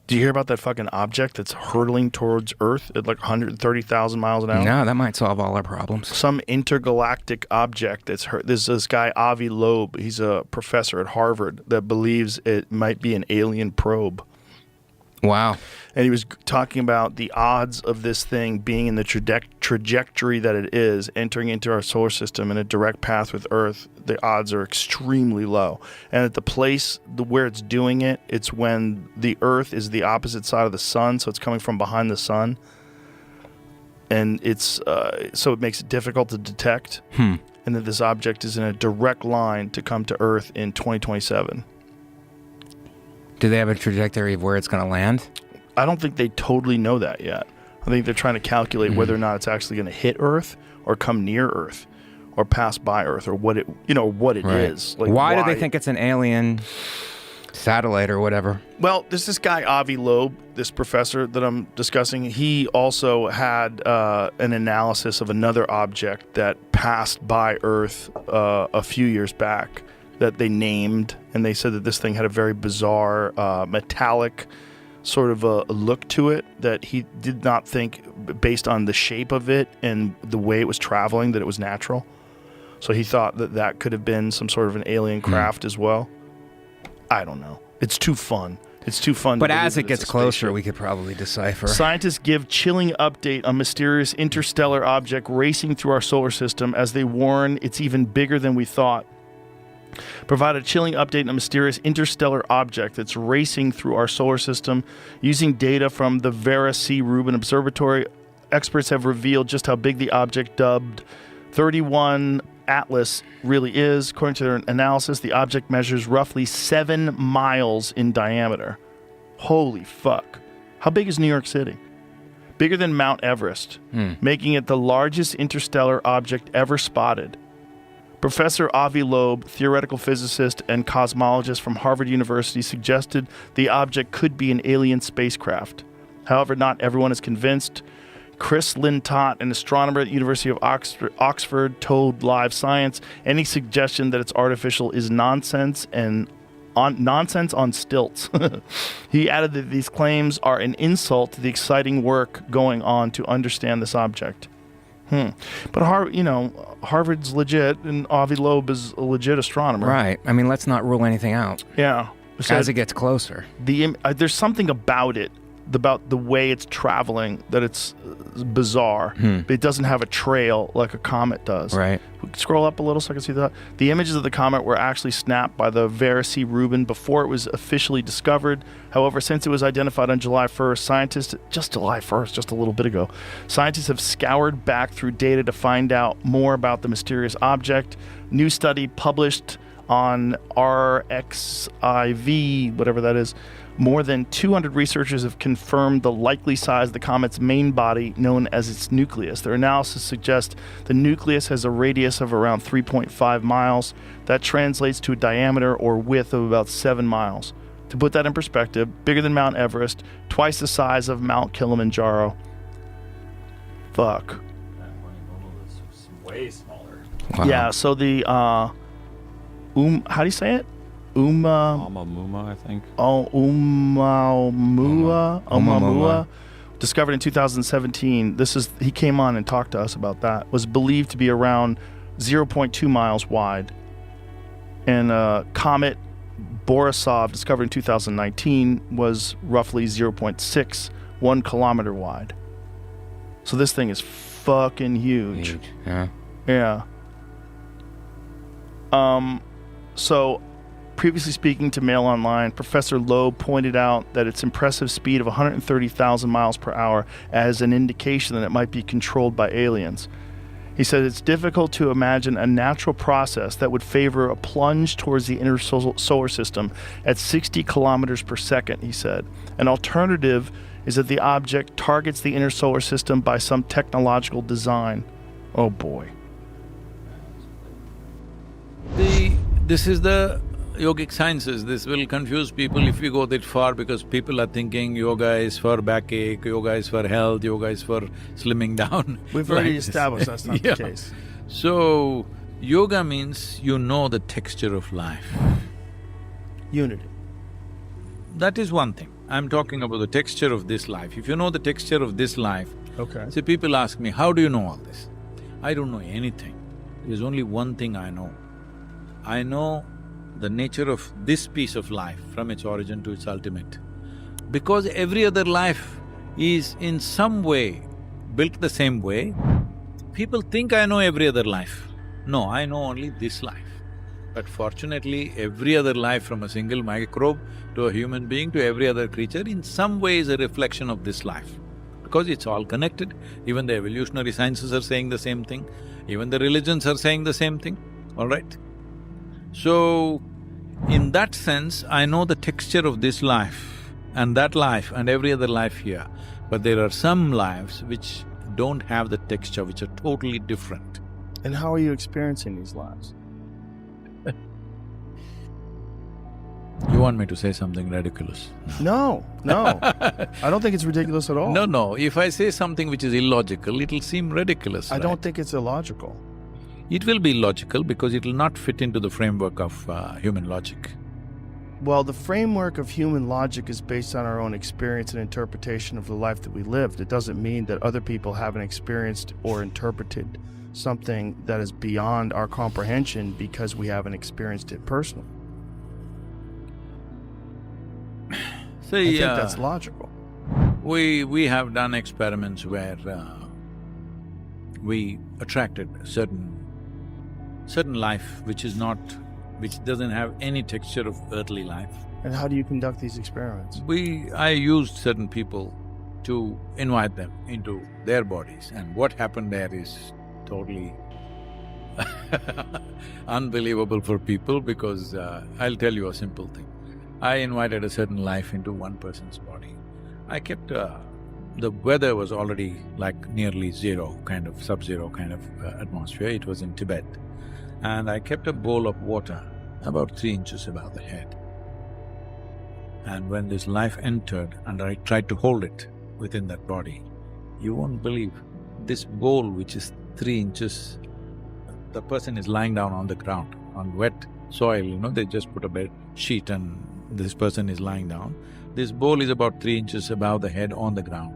Do you hear about that fucking object that's hurtling towards Earth at like 130,000 miles an hour? No, that might solve all our problems. Some intergalactic object that's There's this guy, Avi Loeb. He's a professor at Harvard that believes it might be an alien probe. Wow. And he was talking about the odds of this thing being in the trajectory that it is, entering into our solar system in a direct path with Earth. The odds are extremely low. And at the place where it's doing it, it's when the Earth is the opposite side of the sun, so it's coming from behind the sun. And it's so it makes it difficult to detect. And that this object is in a direct line to come to Earth in 2027. Do they have a trajectory of where it's going to land? I don't think they totally know that yet. I think they're trying to calculate whether or not it's actually going to hit Earth or come near Earth or pass by Earth or what it is. Like why do they think it's an alien satellite or whatever? Well, there's this guy, Avi Loeb, this professor that I'm discussing. He also had an analysis of another object that passed by Earth a few years back that they named, and they said that this thing had a very bizarre metallic sort of a look to it that he did not think, based on the shape of it and the way it was traveling, that it was natural. So he thought that that could have been some sort of an alien craft as well. I don't know. It's too fun. It's too fun. But as it gets closer, we could probably decipher. Scientists give chilling update on mysterious interstellar object racing through our solar system as they warn it's even bigger than we thought. Provide a chilling update on a mysterious interstellar object that's racing through our solar system. Using data from the Vera C. Rubin Observatory, experts have revealed just how big the object dubbed 3iatlas really is. According to their analysis, the object measures roughly 7 miles in diameter. Holy fuck. How big is New York City? Bigger than Mount Everest, making it the largest interstellar object ever spotted. Professor Avi Loeb, theoretical physicist and cosmologist from Harvard University, suggested the object could be an alien spacecraft. However, not everyone is convinced. Chris Lintott, an astronomer at the University of Oxford, told Live Science any suggestion that it's artificial is nonsense on stilts. He added that these claims are an insult to the exciting work going on to understand this object. But Harvard's legit, and Avi Loeb is a legit astronomer. Right. I mean, let's not rule anything out. Yeah. As it gets closer. There's something about it, about the way it's traveling, that it's bizarre. But it doesn't have a trail like a comet does. Right. We can scroll up a little so I can see that. The images of the comet were actually snapped by the Vera C. Rubin before it was officially discovered. However, since it was identified on July 1st, just a little bit ago, scientists have scoured back through data to find out more about the mysterious object. New study published on RXIV, whatever that is. More than 200 researchers have confirmed the likely size of the comet's main body, known as its nucleus. Their analysis suggests the nucleus has a radius of around 3.5 miles. That translates to a diameter or width of about 7 miles. To put that in perspective, bigger than Mount Everest, twice the size of Mount Kilimanjaro. Fuck. Is way smaller. Wow. Yeah, so the, how do you say it? Oumuamua, I think. Oumuamua, discovered in 2017. He came on and talked to us about that. Was believed to be around 0.2 miles wide. And comet Borisov, discovered in 2019, was roughly 0.61 kilometer wide. So this thing is fucking huge. Yeah. So, previously speaking to Mail Online, Professor Loeb pointed out that its impressive speed of 130,000 miles per hour as an indication that it might be controlled by aliens. He said it's difficult to imagine a natural process that would favor a plunge towards the inner solar system at 60 kilometers per second, he said. An alternative is that the object targets the inner solar system by some technological design. Oh boy. This is the yogic sciences. This will confuse people if we go that far, because people are thinking yoga is for backache, yoga is for health, yoga is for slimming down. We've already established that's not the case. So, yoga means you know the texture of life. Unity. That is one thing. I'm talking about the texture of this life. If you know the texture of this life… Okay. See, people ask me, how do you know all this? I don't know anything. There's only one thing I know. I know the nature of this piece of life from its origin to its ultimate. Because every other life is in some way built the same way, people think I know every other life. No, I know only this life. But fortunately, every other life from a single microbe to a human being to every other creature in some way is a reflection of this life. Because it's all connected. Even the evolutionary sciences are saying the same thing, even the religions are saying the same thing, all right? So, in that sense, I know the texture of this life and every other life here. But there are some lives which don't have the texture, which are totally different. And how are you experiencing these lives? You want me to say something ridiculous? No, no. I don't think it's ridiculous at all. No, if I say something which is illogical, it'll seem ridiculous, I don't right? think it's illogical. It will be illogical because it'll not fit into the framework of human logic. Well, the framework of human logic is based on our own experience and interpretation of the life that we lived. It doesn't mean that other people haven't experienced or interpreted something that is beyond our comprehension because we haven't experienced it personally. I See, think that's logical. we have done experiments where we attracted certain life which doesn't have any texture of earthly life. And how do you conduct these experiments? I used certain people to invite them into their bodies, and what happened there is totally unbelievable for people because I'll tell you a simple thing. I invited a certain life into one person's body. I kept… the weather was already like nearly zero, kind of sub-zero kind of atmosphere. It was in Tibet. And I kept a bowl of water about 3 inches above the head. And when this life entered and I tried to hold it within that body, you won't believe, this bowl which is 3 inches, the person is lying down on the ground, on wet soil, they just put a bed sheet and this person is lying down. This bowl is about 3 inches above the head on the ground.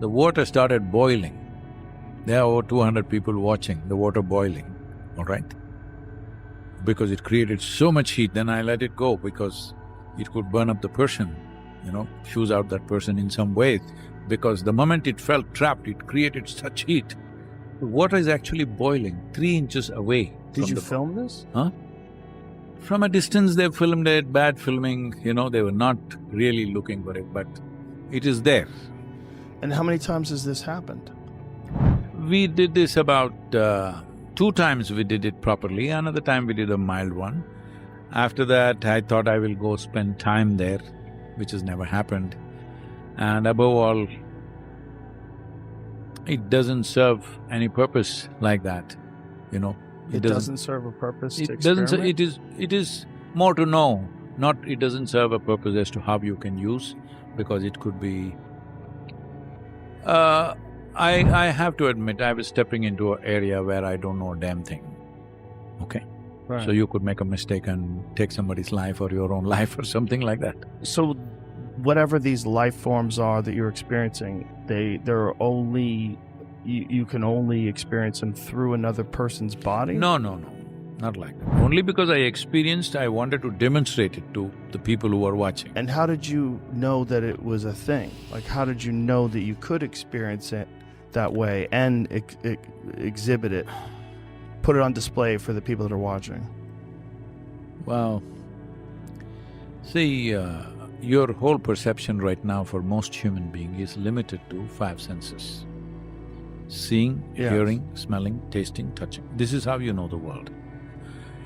The water started boiling. There are over 200 people watching the water boiling, all right? Because it created so much heat, then I let it go because it could burn up the person, fuse out that person in some way. Because the moment it felt trapped, it created such heat. The water is actually boiling 3 inches away. Did you film this? Huh? From a distance they filmed it, bad filming, they were not really looking for it, but it is there. And how many times has this happened? We did this about 2 times we did it properly, another time we did a mild one. After that, I thought I will go spend time there, which has never happened. And above all, it doesn't serve any purpose like that, It doesn't serve a purpose to It doesn't… experiment? it is more to know, not… it doesn't serve a purpose as to how you can use, because it could be… I have to admit, I was stepping into an area where I don't know a damn thing, okay? Right. So you could make a mistake and take somebody's life or your own life or something like that. So whatever these life forms are that you're experiencing, they're only… you can only experience them through another person's body? No, not like that. Only because I experienced, I wanted to demonstrate it to the people who are watching. And how did you know that it was a thing? Like, how did you know that you could experience it that way and exhibit it, put it on display for the people that are watching? Well, see, your whole perception right now for most human being is limited to 5 senses. Seeing, Yes. hearing, smelling, tasting, touching. This is how you know the world.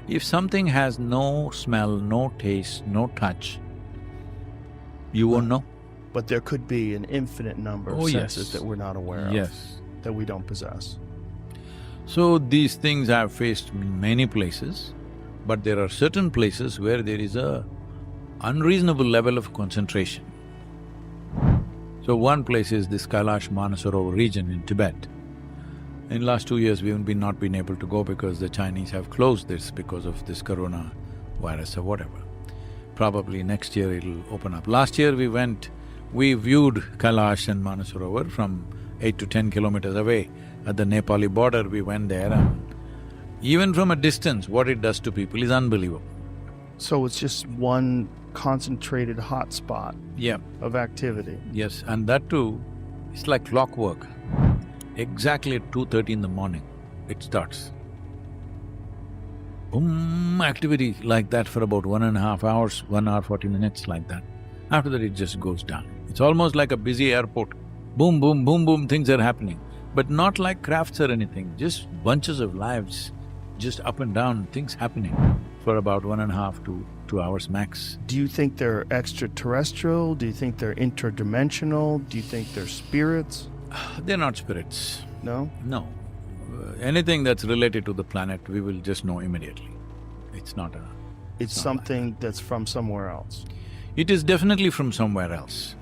If something has no smell, no taste, no touch, you won't know. But there could be an infinite number of Oh, senses yes. that we're not aware of, Yes. that we don't possess. So these things I've faced many places, but there are certain places where there is a unreasonable level of concentration. So one place is this Kailash Manasarova region in Tibet. In last 2 years, we haven't not been able to go because the Chinese have closed this because of this corona virus or whatever. Probably next year it'll open up. Last year we went We viewed Kailash and Manasarovar from 8 to 10 kilometers away. At the Nepali border, we went there and even from a distance, what it does to people is unbelievable. So it's just one concentrated hot spot Yeah, of activity. yes, and that too, it's like clockwork. Exactly at 2:30 in the morning, it starts. Boom, activity like that for about 1.5 hours, 1 hour 40 minutes like that. After that, it just goes down. It's almost like a busy airport. Boom, boom, boom, boom, things are happening. But not like crafts or anything, just bunches of lives, just up and down, things happening for about 1.5 to 2 hours max. Do you think they're extraterrestrial? Do you think they're interdimensional? Do you think they're spirits? They're not spirits. No? No. Anything that's related to the planet, we will just know immediately. It's not a… It's not something that's from somewhere else. It is definitely from somewhere else.